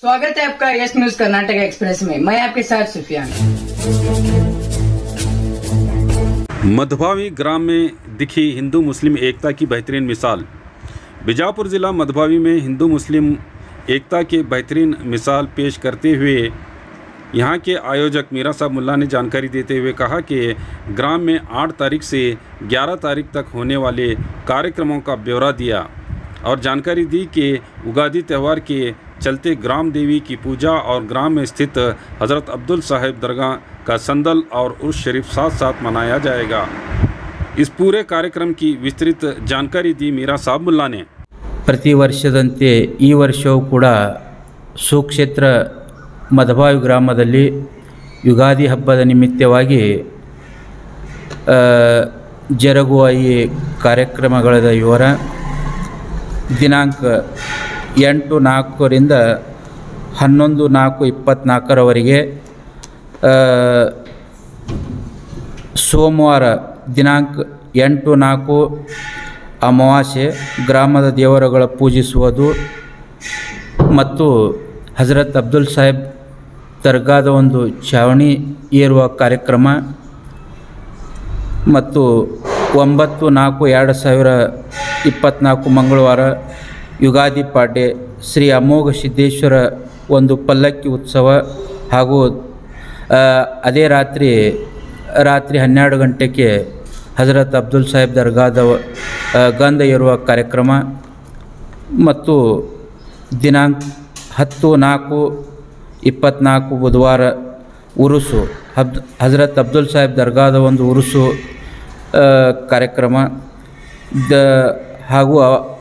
स्वागत है आपका यस न्यूज कर्नाटक एक्सप्रेस में। मैं आपके साथ सुफियान। मधभावी ग्राम में दिखी हिंदू मुस्लिम एकता की बेहतरीन मिसाल। बीजापुर ज़िला मधभावी में हिंदू मुस्लिम एकता की बेहतरीन मिसाल पेश करते हुए यहाँ के आयोजक मीरा साहब मुल्ला ने जानकारी देते हुए कहा कि ग्राम में 8 तारीख से 11 तारीख तक होने वाले कार्यक्रमों का ब्यौरा दिया और जानकारी दी कि उगादी त्यौहार के चलते ग्राम देवी की पूजा और ग्राम में स्थित हज़रत अब्दुल साहेब दरगाह का संदल और उर्स शरीफ साथ साथ मनाया जाएगा। इस पूरे कार्यक्रम की विस्तृत जानकारी दी मीरा साहब मुल्ला ने। ಪ್ರತಿ ವರ್ಷದಂತೆ ಈ ವರ್ಷವೂ ಕೂಡ ಸುಕ್ಷೇತ್ರ ಮಧಭಾವಿ ಗ್ರಾಮದಲ್ಲಿ ಯುಗಾದಿ ಹಬ್ಬದ ನಿಮಿತ್ತವಾಗಿ ಜರುಗುವ ಈ ಕಾರ್ಯಕ್ರಮಗಳ ವಿವರ ದಿನಾಂಕ 8/4ರಿಂದ 11/4/24ರವರೆಗೆ ಸೋಮವಾರ ದಿನಾಂಕ 8/4 ಅಮಾವಾಸ್ಯೆ ಗ್ರಾಮದ ದೇವರುಗಳ ಪೂಜಿಸುವುದು ಮತ್ತು ಹಜರತ್ ಅಬ್ದುಲ್ ಸಾಹೇಬ್ ದರ್ಗಾದ ಒಂದು ಛಾವಣಿ ಏರುವ ಕಾರ್ಯಕ್ರಮ ಮತ್ತು 9/4/2024 ಮಂಗಳವಾರ ಯುಗಾದಿ ಪಾಡ್ಯ ಶ್ರೀ ಅಮೋಘ ಸಿದ್ದೇಶ್ವರ ಒಂದು ಪಲ್ಲಕ್ಕಿ ಉತ್ಸವ ಹಾಗೂ ಅದೇ ರಾತ್ರಿ 12 ಗಂಟೆಗೆ ಹಜರತ್ ಅಬ್ದುಲ್ ಸಾಹೇಬ್ ದರ್ಗಾದ ಗಂಧ ಏರುವ ಕಾರ್ಯಕ್ರಮ ಮತ್ತು ದಿನಾಂಕ 10/4/24 ಬುಧವಾರ ಉರುಸು ಹಜರತ್ ಅಬ್ದುಲ್ ಸಾಹೇಬ್ ದರ್ಗಾದ ಒಂದು ಉರುಸು ಕಾರ್ಯಕ್ರಮ ಹಾಗೂ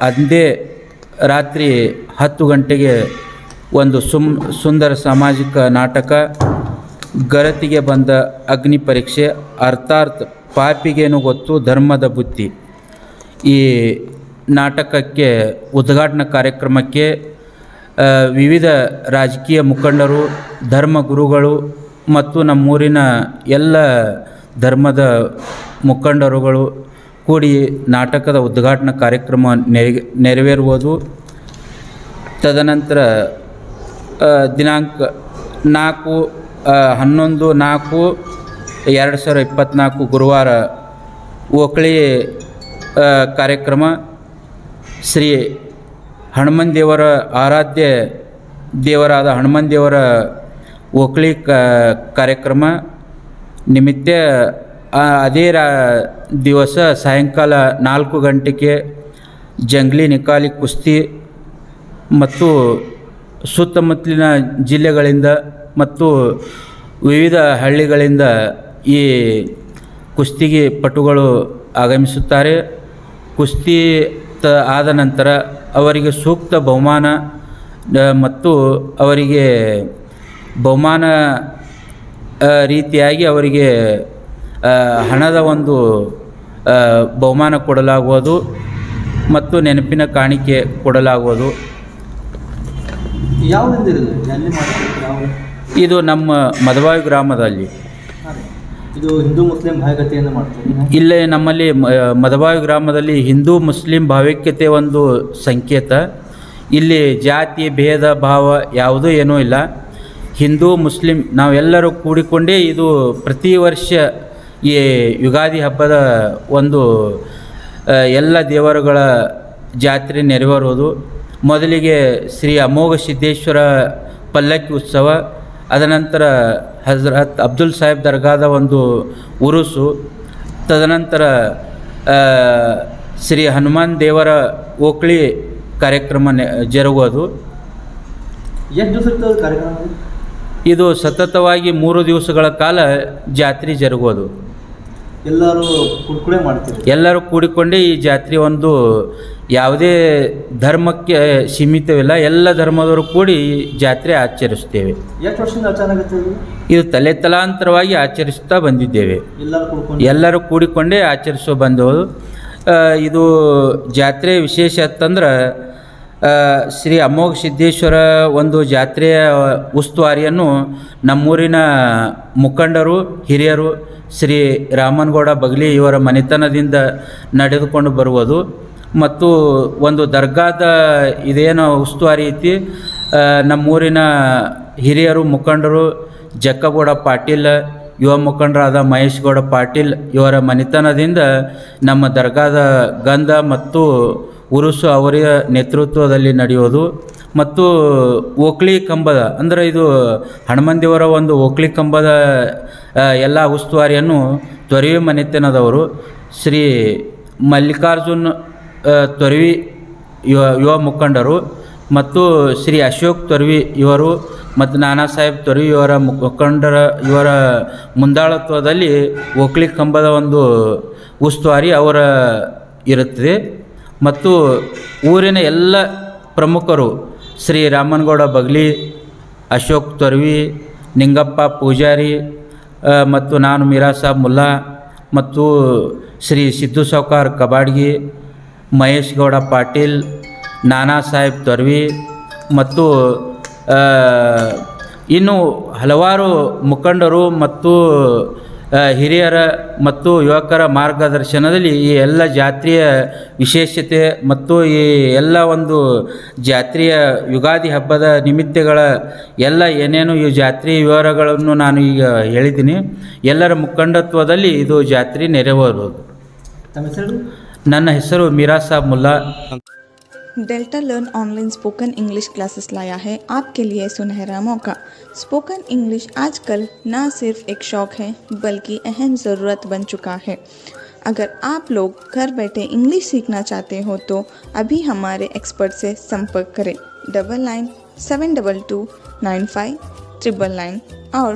ಅಂದೇ ರಾತ್ರಿ 10 ಗಂಟೆಗೆ ಒಂದು ಸುಂದರ ಸಾಮಾಜಿಕ ನಾಟಕ ಗರತಿಗೆ ಬಂದ ಅಗ್ನಿ ಪರೀಕ್ಷೆ ಅರ್ಥಾತ್ ಪಾಪಿಗೇನು ಗೊತ್ತು ಧರ್ಮದ ಬುದ್ಧಿ. ಈ ನಾಟಕಕ್ಕೆ ಉದ್ಘಾಟನಾ ಕಾರ್ಯಕ್ರಮಕ್ಕೆ ವಿವಿಧ ರಾಜಕೀಯ ಮುಖಂಡರು ಧರ್ಮಗುರುಗಳು ಮತ್ತು ನಮ್ಮೂರಿನ ಎಲ್ಲ ಧರ್ಮದ ಮುಖಂಡರುಗಳು ಕೂಡಿ ನಾಟಕದ ಉದ್ಘಾಟನಾ ಕಾರ್ಯಕ್ರಮ ನೆರವೇರುವುದು. ತದನಂತರ ದಿನಾಂಕ 11/4/2024 ಗುರುವಾರ ಓಕಳಿ ಕಾರ್ಯಕ್ರಮ ಶ್ರೀ ಹನುಮನ್ ದೇವರ ಆರಾಧ್ಯ ದೇವರಾದ ಹನುಮನ್ ದೇವರ ಓಕಳಿ ಕಾರ್ಯಕ್ರಮ ನಿಮಿತ್ತ ಅದೇ ದಿವಸ ಸಾಯಂಕಾಲ 4 ಗಂಟೆಗೆ ಜಂಗ್ಲಿ ನಿಕಾಲಿ ಕುಸ್ತಿ ಮತ್ತು ಸುತ್ತಮುತ್ತಲಿನ ಜಿಲ್ಲೆಗಳಿಂದ ಮತ್ತು ವಿವಿಧ ಹಳ್ಳಿಗಳಿಂದ ಈ ಕುಸ್ತಿಗೆ ಪಟುಗಳು ಆಗಮಿಸುತ್ತಾರೆ. ಕುಸ್ತಿ ಆದ ನಂತರ ಅವರಿಗೆ ಸೂಕ್ತ ಬಹುಮಾನ ಮತ್ತು ಅವರಿಗೆ ಬಹುಮಾನ ರೀತಿಯಾಗಿ ಅವರಿಗೆ ಹಣದ ಒಂದು ಬಹುಮಾನ ಕೊಡಲಾಗುವುದು ಮತ್ತು ನೆನಪಿನ ಕಾಣಿಕೆ ಕೊಡಲಾಗುವುದು. ಇದು ನಮ್ಮ ಮಧಭಾವಿ ಗ್ರಾಮದಲ್ಲಿ. ಇದು ಹಿಂದೂ ಮುಸ್ಲಿಂ ಭಾವೈಕ್ಯತೆಯನ್ನು ಮಾಡ್ತೀವಿ. ಇಲ್ಲೇ ನಮ್ಮಲ್ಲಿ ಮಧಭಾವಿ ಗ್ರಾಮದಲ್ಲಿ ಹಿಂದೂ ಮುಸ್ಲಿಂ ಭಾವೈಕ್ಯತೆ ಒಂದು ಸಂಕೇತ. ಇಲ್ಲಿ ಜಾತಿ ಭೇದ ಭಾವ ಯಾವುದೂ ಏನೂ ಇಲ್ಲ. ಹಿಂದೂ ಮುಸ್ಲಿಂ ನಾವೆಲ್ಲರೂ ಕೂಡಿಕೊಂಡೇ ಇದು ಪ್ರತಿ ವರ್ಷ ಈ ಯುಗಾದಿ ಹಬ್ಬದ ಒಂದು ಎಲ್ಲ ದೇವರುಗಳ ಜಾತ್ರೆ ನೆರವೇರುವುದು. ಮೊದಲಿಗೆ ಶ್ರೀ ಅಮೋಘ ಸಿದ್ದೇಶ್ವರ ಪಲ್ಲಕ್ಕಿ ಉತ್ಸವ, ಅದನಂತರ ಹಜರತ್ ಅಬ್ದುಲ್ ಸಾಹೇಬ್ ದರ್ಗಾದ ಒಂದು ಉರುಸು, ತದನಂತರ ಶ್ರೀ ಹನುಮಾನ್ ದೇವರ ಓಕಳಿ ಕಾರ್ಯಕ್ರಮ ಜರುಗುವುದು. ಎಷ್ಟು ದಿವಸ ಕಾರ್ಯಕ್ರಮ? ಇದು ಸತತವಾಗಿ 3 ದಿವಸಗಳ ಕಾಲ ಜಾತ್ರೆ ಜರುಗುವುದು. ಎಲ್ಲರೂ ಕೂಡಿಕೊಂಡೇ ಈ ಜಾತ್ರೆ ಒಂದು ಯಾವುದೇ ಧರ್ಮಕ್ಕೆ ಸೀಮಿತವಿಲ್ಲ. ಎಲ್ಲ ಧರ್ಮದವರು ಕೂಡಿ ಜಾತ್ರೆ ಆಚರಿಸುತ್ತೇವೆ. ಎಷ್ಟು ವರ್ಷದಿಂದ ಆಚರಣೆ? ಇದು ತಲೆತಲಾಂತರವಾಗಿ ಆಚರಿಸುತ್ತಾ ಬಂದಿದ್ದೇವೆ. ಎಲ್ಲರೂ ಕೂಡಿಕೊಂಡೇ ಆಚರಿಸೋ ಬಂದವರು. ಇದು ಜಾತ್ರೆ ವಿಶೇಷ ಅಂತಂದ್ರೆ ಶ್ರೀ ಅಮೋಘ ಸಿದ್ದೇಶ್ವರ ಒಂದು ಜಾತ್ರೆಯ ಉಸ್ತುವಾರಿಯನ್ನು ನಮ್ಮೂರಿನ ಮುಖಂಡರು ಹಿರಿಯರು ಶ್ರೀ ರಾಮನಗೌಡ ಬಗಲಿ ಇವರ ಮನೆತನದಿಂದ ನಡೆದುಕೊಂಡು ಬರುವುದು. ಮತ್ತು ಒಂದು ದರ್ಗಾದ ಇದೇನು ಉಸ್ತುವಾರಿ ಐತಿ ನಮ್ಮೂರಿನ ಹಿರಿಯರು ಮುಖಂಡರು ಜಕ್ಕಗೌಡ ಪಾಟೀಲ್, ಯುವ ಮುಖಂಡರಾದ ಮಹೇಶ್ ಗೌಡ ಪಾಟೀಲ್ ಇವರ ಮನೆತನದಿಂದ ನಮ್ಮ ದರ್ಗಾದ ಗಂಧ ಮತ್ತು ಉರುಸು ಅವರ ನೇತೃತ್ವದಲ್ಲಿ ನಡೆಯೋದು. ಮತ್ತು ಓಕ್ಳಿ ಕಂಬದ ಅಂದರೆ ಇದು ಹನುಮಂದಿಯವರ ಒಂದು ಓಕ್ಳಿ ಕಂಬದ ಎಲ್ಲ ಉಸ್ತುವಾರಿಯನ್ನು ತೊರವಿ ಮನೆತನದವರು ಶ್ರೀ ಮಲ್ಲಿಕಾರ್ಜುನ್ ತೊರವಿ ಯುವ ಮುಖಂಡರು ಮತ್ತು ಶ್ರೀ ಅಶೋಕ್ ತೊರವಿ ಇವರು ಮತ್ತು ನಾನಾ ಸಾಹೇಬ್ ತೊರವಿ ಇವರ ಇವರ ಮುಂದಾಳತ್ವದಲ್ಲಿ ಓಕ್ಳಿ ಕಂಬದ ಒಂದು ಉಸ್ತುವಾರಿ ಅವರ ಇರುತ್ತದೆ. ಮತ್ತು ಊರಿನ ಎಲ್ಲ ಪ್ರಮುಖರು ಶ್ರೀ ರಾಮನಗೌಡ ಬಗ್ಲಿ, ಅಶೋಕ್ ತೊರವಿ, ನಿಂಗಪ್ಪ ಪೂಜಾರಿ ಮತ್ತು ನಾನು ಮೀರಾ ಸಾಬ್ ಮುಲ್ಲಾ ಮತ್ತು ಶ್ರೀ ಸಿದ್ದು ಸಾವ್ಕಾರ್ ಕಬಾಡ್ಗಿ, ಮಹೇಶ್ ಗೌಡ ಪಾಟೀಲ್, ನಾನಾ ಸಾಹೇಬ್ ತೊರವಿ ಮತ್ತು ಇನ್ನು ಹಲವಾರು ಮುಖಂಡರು ಮತ್ತು ಹಿರಿಯರ ಮತ್ತು ಯುವಕರ ಮಾರ್ಗದರ್ಶನದಲ್ಲಿ ಈ ಎಲ್ಲ ಜಾತ್ರೆಯ ವಿಶೇಷತೆ ಮತ್ತು ಈ ಎಲ್ಲ ಒಂದು ಜಾತ್ರೆಯ ಯುಗಾದಿ ಹಬ್ಬದ ನಿಮಿತ್ತಗಳ ಎಲ್ಲ ಏನೇನು ಈ ಜಾತ್ರೆಯ ವಿವರಗಳನ್ನು ನಾನು ಈಗ ಹೇಳಿದ್ದೀನಿ. ಎಲ್ಲರ ಮುಖಂಡತ್ವದಲ್ಲಿ ಇದು ಜಾತ್ರೆ ನೆರವೇರುವುದು. ನನ್ನ ಹೆಸರು Meera Sab Mulla. Delta learn online spoken English classes लाया है आपके लिए सुनहरा मौका। स्पोकन इंग्लिश आजकल न सिर्फ एक शौक़ है बल्कि अहम ज़रूरत बन चुका है। अगर आप लोग घर बैठे इंग्लिश सीखना चाहते हो तो अभी हमारे एक्सपर्ट से संपर्क करें 9972295999 और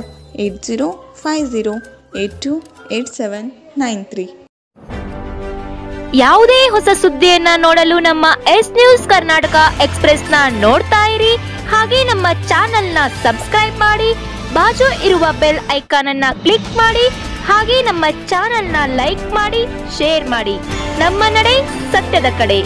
8050828793। ಯಾವುದೇ ಹೊಸ ಸುದ್ದಿಯನ್ನ ನೋಡಲು ನಮ್ಮ ಎಸ್ ನ್ಯೂಸ್ ಕರ್ನಾಟಕ ಎಕ್ಸ್‌ಪ್ರೆಸ್ನ ನೋಡ್ತಾ ಇರಿ. ಹಾಗೆ ನಮ್ಮ ಚಾನೆಲ್ನ ಸಬ್ಸ್ಕ್ರೈಬ್ ಮಾಡಿ, ಬಾಜು ಇರುವ ಬೆಲ್ ಐಕಾನ್ ಅನ್ನ ಕ್ಲಿಕ್ ಮಾಡಿ. ಹಾಗೆ ನಮ್ಮ ಚಾನೆಲ್ನ ಲೈಕ್ ಮಾಡಿ, ಶೇರ್ ಮಾಡಿ. ನಮ್ಮ ನಡೆ ಸತ್ಯದ ಕಡೆ.